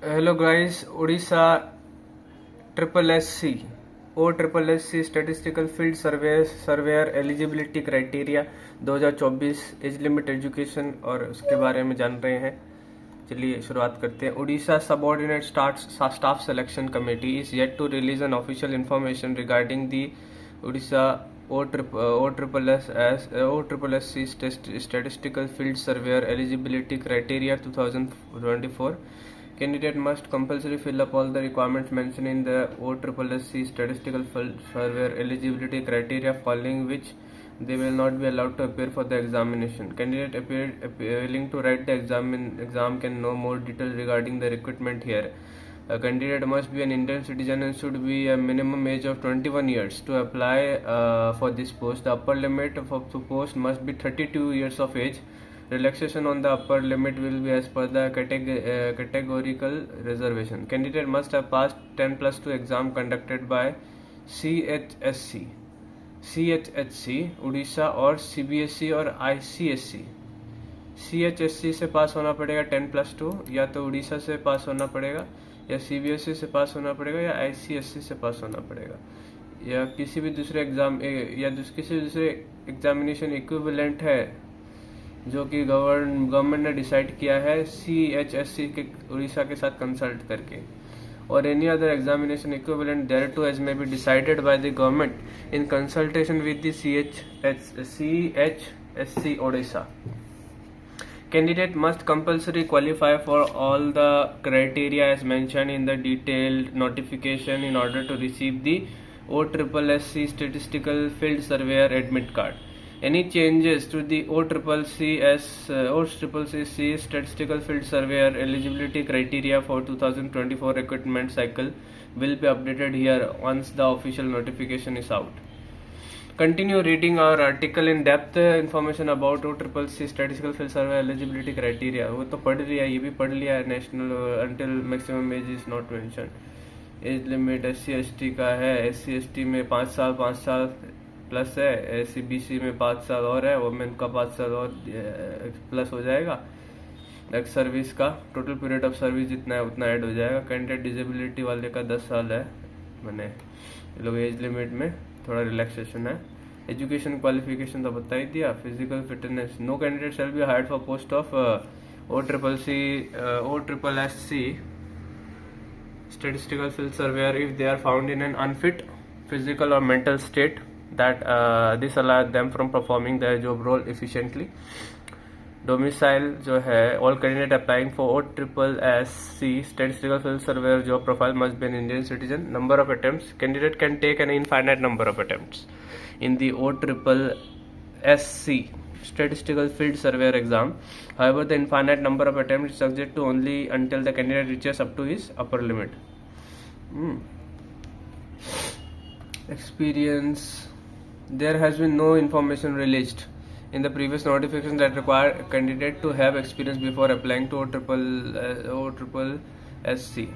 Hello guys, Orissa triple S C O triple S C statistical field surveyor eligibility criteria 2024 age limit education और उसके बारे में जान रहे हैं। चलिए शुरुआत करते हैं। Orissa subordinate staff selection committee is yet to release an official information regarding the Orissa O triple S C statistical field surveyor eligibility criteria 2024. Candidate must compulsory fill up all the requirements mentioned in the OSSC statistical field surveyor eligibility criteria, following which they will not be allowed to appear for the examination. Candidate willing to write the exam can know more details regarding the recruitment here. A candidate must be an Indian citizen and should be a minimum age of 21 years to apply for this post. The upper limit of the post must be 32 years of age. Relaxation on the upper limit will be as per the categorical reservation. Candidate must have passed 10+2 exam conducted by CHSC, Orissa और CBSE और ICSC. CHSC से पास होना पड़ेगा 10+2, या तो उड़ीसा से पास होना पड़ेगा, या CBSE से पास होना पड़ेगा, या ICSC से पास होना पड़ेगा, या किसी भी दूसरे एग्जाम या किसी भी दूसरे एग्जामिनेशन इक्विवेलेंट है जो कि गवर्नमेंट ने डिसाइड किया है CHSC के उड़ीसा के साथ कंसल्ट करके, और any other examination equivalent thereto as may be decided by the government in consultation with the CHSC Odisha. Candidate must compulsory qualify for all the criteria as mentioned in the detailed notification in order to receive the OSSC statistical field surveyor admit card. Any changes to the OSSC statistical field surveyor eligibility criteria for 2024 recruitment cycle will be updated here once the official notification is out. Continue reading our article in depth information about OSSC statistical field survey eligibility criteria. वो तो पढ़ लिया, ये भी पढ़ लिया है. National until maximum age is not mentioned. Age limit SC/ST का है. SC/ST में 5 साल प्लस है. SC/BC में 5 साल और है. वुमेन का 5 साल और प्लस हो जाएगा. एक्स सर्विस का टोटल पीरियड ऑफ सर्विस जितना है उतना ऐड हो जाएगा. कैंडिडेट डिसेबिलिटी वाले का 10 साल है. मैंने लोग एज लिमिट में थोड़ा रिलैक्सेशन है. एजुकेशन क्वालिफिकेशन तो बता ही दिया. Physical fitness. No candidate shall be hired for post of OSSC statistical field surveyor if they are found in an unfit physical or mental state that this allows them from performing their job role efficiently. Domicile जो है, all candidate applying for OSSC statistical field surveyor job profile must be an Indian citizen. Number of attempts, candidate can take an infinite number of attempts in the OSSC statistical field surveyor exam. However, the infinite number of attempts is subject to only until the candidate reaches up to his upper limit. Experience, there has been no information released in the previous notification that require candidate to have experience before applying to OSSC.